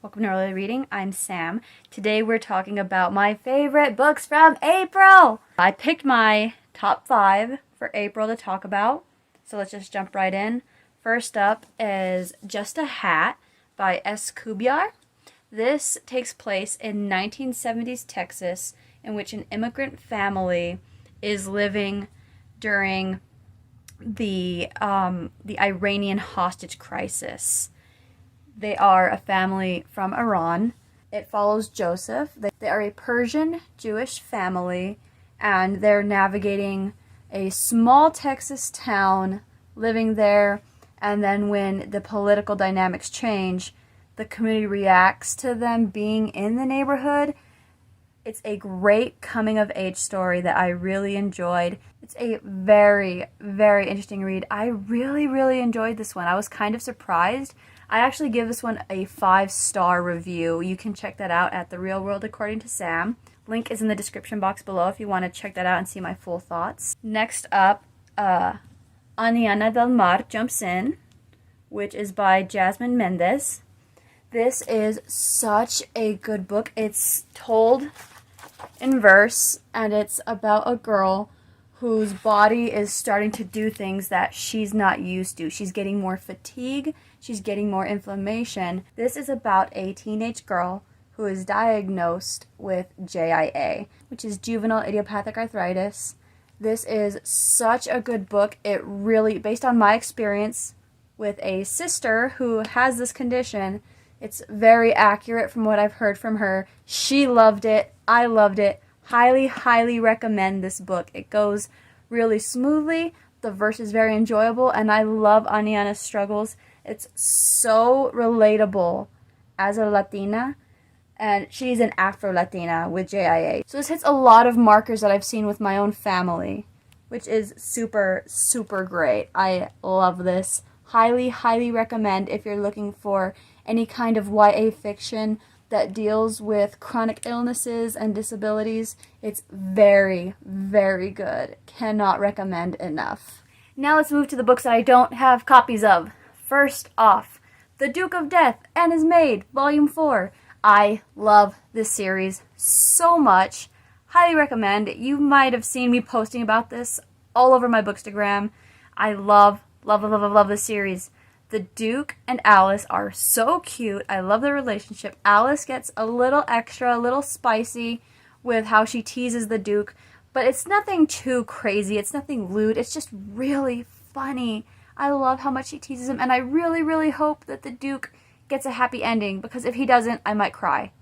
Welcome to Early Reading. I'm Sam. Today we're talking about my favorite books from April. I picked my top 5 for April to talk about, so let's just jump right in. First up is Just a Hat by S. Kubyar. This takes place in 1970s Texas, in which an immigrant family is living during the Iranian hostage crisis. They are a family from Iran. It follows Joseph. They are a Persian Jewish family, and they're navigating a small Texas town, living there, and then when the political dynamics change, the community reacts to them being in the neighborhood. It's a great coming-of-age story that I really enjoyed. It's a very, very interesting read. I really enjoyed this one. I was kind of surprised. I actually give this one a 5-star review. You can check that out at The Real World According to Sam. Link is in the description box below if you want to check that out and see my full thoughts. Next up, Aniana Del Mar jumps in, which is by Jasmine Mendez. This is such a good book. It's told in verse, and it's about a girl whose body is starting to do things that she's not used to. She's getting more fatigue, she's getting more inflammation. This is about a teenage girl who is diagnosed with JIA, which is juvenile idiopathic arthritis. This is such a good book. It really, based on my experience with a sister who has this condition, it's very accurate from what I've heard from her. She loved it. I loved it. Highly recommend this book. It goes really smoothly. The verse is very enjoyable, and I love Aniana's struggles. It's so relatable as a Latina, and she's an Afro-Latina with JIA. So this hits a lot of markers that I've seen with my own family, which is super great. I love this. Highly recommend if you're looking for any kind of YA fiction that deals with chronic illnesses and disabilities. It's very good. Cannot recommend enough. Now let's move to the books that I don't have copies of. First off, The Duke of Death and His Maid, Volume 4. I love this series so much. Highly recommend. You might have seen me posting about this all over my Bookstagram. I love this series. The Duke and Alice are so cute. I love their relationship. Alice gets a little extra, a little spicy with how she teases the Duke, but it's nothing too crazy. It's nothing lewd. It's just really funny. I love how much she teases him, and I really hope that the Duke gets a happy ending, because if he doesn't, I might cry.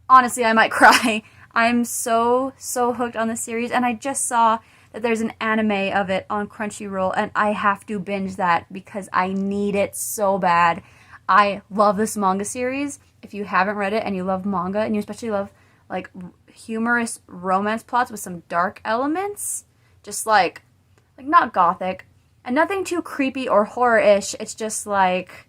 Honestly, I might cry. I'm so hooked on this series, and I just saw that there's an anime of it on Crunchyroll, and I have to binge that because I need it so bad. I love this manga series. If you haven't read it and you love manga, and you especially love like humorous romance plots with some dark elements, just like not gothic, and nothing too creepy or horror-ish. It's just like,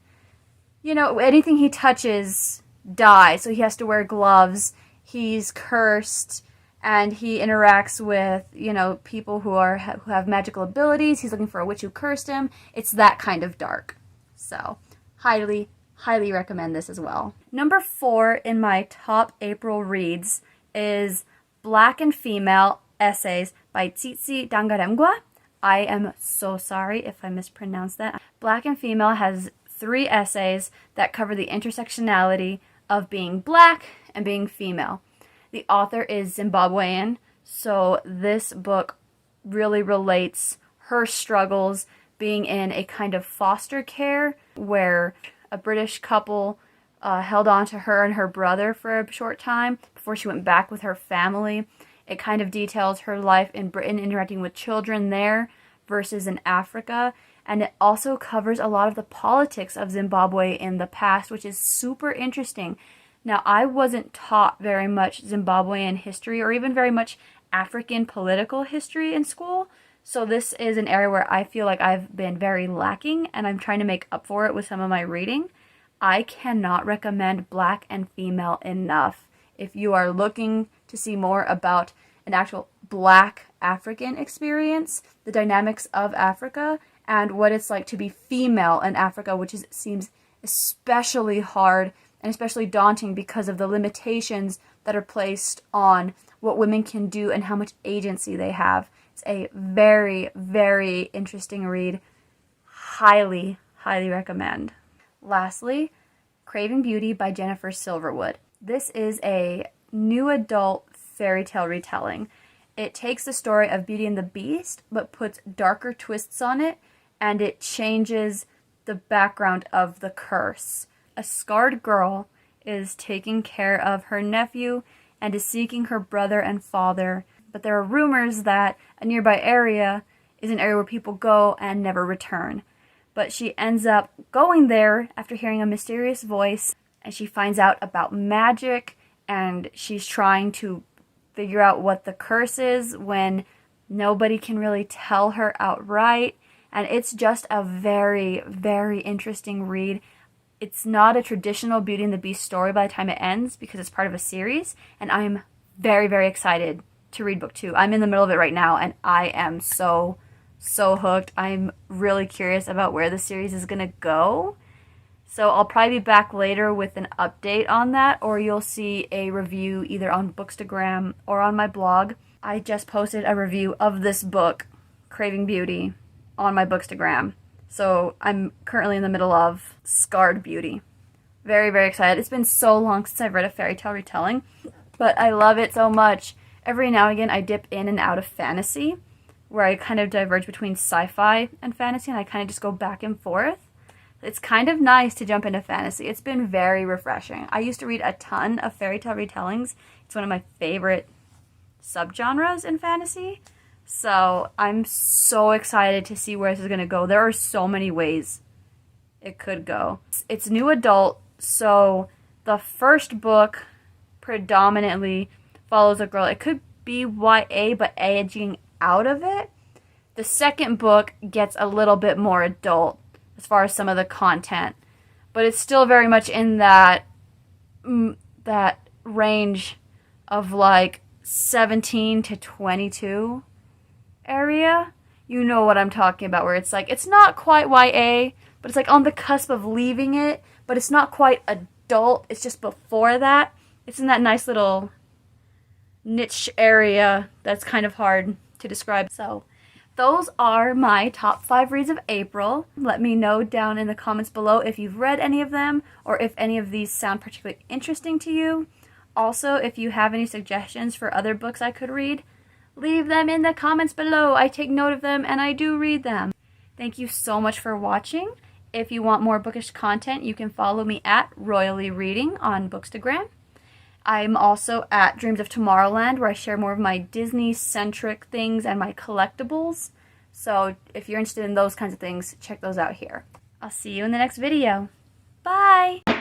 you know, anything he touches dies, so he has to wear gloves. He's cursed, and he interacts with, you know, people who have magical abilities. He's looking for a witch who cursed him. It's that kind of dark. So, highly recommend this as well. Number 4 in my top April reads is Black and Female Essays by Tsitsi Dangaremgwa. I am so sorry if I mispronounced that. Black and Female has 3 essays that cover the intersectionality of being black and being female. The author is Zimbabwean, so this book really relates her struggles being in a kind of foster care where a British couple held on to her and her brother for a short time before she went back with her family. It kind of details her life in Britain, interacting with children there versus in Africa, and it also covers a lot of the politics of Zimbabwe in the past, which is super interesting. Now, I wasn't taught very much Zimbabwean history or even very much African political history in school, so this is an area where I feel like I've been very lacking, and I'm trying to make up for it with some of my reading. I cannot recommend Black and Female enough. If you are looking to see more about an actual Black African experience, the dynamics of Africa, and what it's like to be female in Africa, which seems especially hard and especially daunting because of the limitations that are placed on what women can do and how much agency they have. It's a very, very interesting read. Highly, highly recommend. Lastly, Craving Beauty by Jennifer Silverwood. This is a new adult fairy tale retelling. It takes the story of Beauty and the Beast, but puts darker twists on it, and it changes the background of the curse. A scarred girl is taking care of her nephew and is seeking her brother and father, but there are rumors that a nearby area is an area where people go and never return. But she ends up going there after hearing a mysterious voice, and she finds out about magic, and she's trying to figure out what the curse is when nobody can really tell her outright. And it's just a very, very interesting read. It's not a traditional Beauty and the Beast story by the time it ends because it's part of a series, and I'm very, very excited to read book 2. I'm in the middle of it right now, and I am so hooked. I'm really curious about where the series is gonna go. So I'll probably be back later with an update on that, or you'll see a review either on Bookstagram or on my blog. I just posted a review of this book, Craving Beauty, on my Bookstagram. So I'm currently in the middle of Scarred Beauty. Very, very excited. It's been so long since I've read a fairy tale retelling, but I love it so much. Every now and again I dip in and out of fantasy, where I kind of diverge between sci-fi and fantasy, and I kind of just go back and forth. It's kind of nice to jump into fantasy. It's been very refreshing. I used to read a ton of fairy tale retellings. It's one of my favorite subgenres in fantasy. So I'm so excited to see where this is going to go. There are so many ways it could go. It's new adult, so the first book predominantly follows a girl. It could be YA, but aging out of it. The second book gets a little bit more adult as far as some of the content, but it's still very much in that range of like 17 to 22 area. You know what I'm talking about, where it's like, it's not quite YA, but it's like on the cusp of leaving it, but it's not quite adult. It's just before that. It's in that nice little niche area that's kind of hard to describe. So those are my top 5 reads of April. Let me know down in the comments below if you've read any of them or if any of these sound particularly interesting to you. Also, if you have any suggestions for other books I could read, leave them in the comments below. I take note of them and I do read them. Thank you so much for watching. If you want more bookish content, you can follow me at Royally Reading on Bookstagram. I'm also at Dreams of Tomorrowland, where I share more of my Disney-centric things and my collectibles. So if you're interested in those kinds of things, check those out here. I'll see you in the next video. Bye!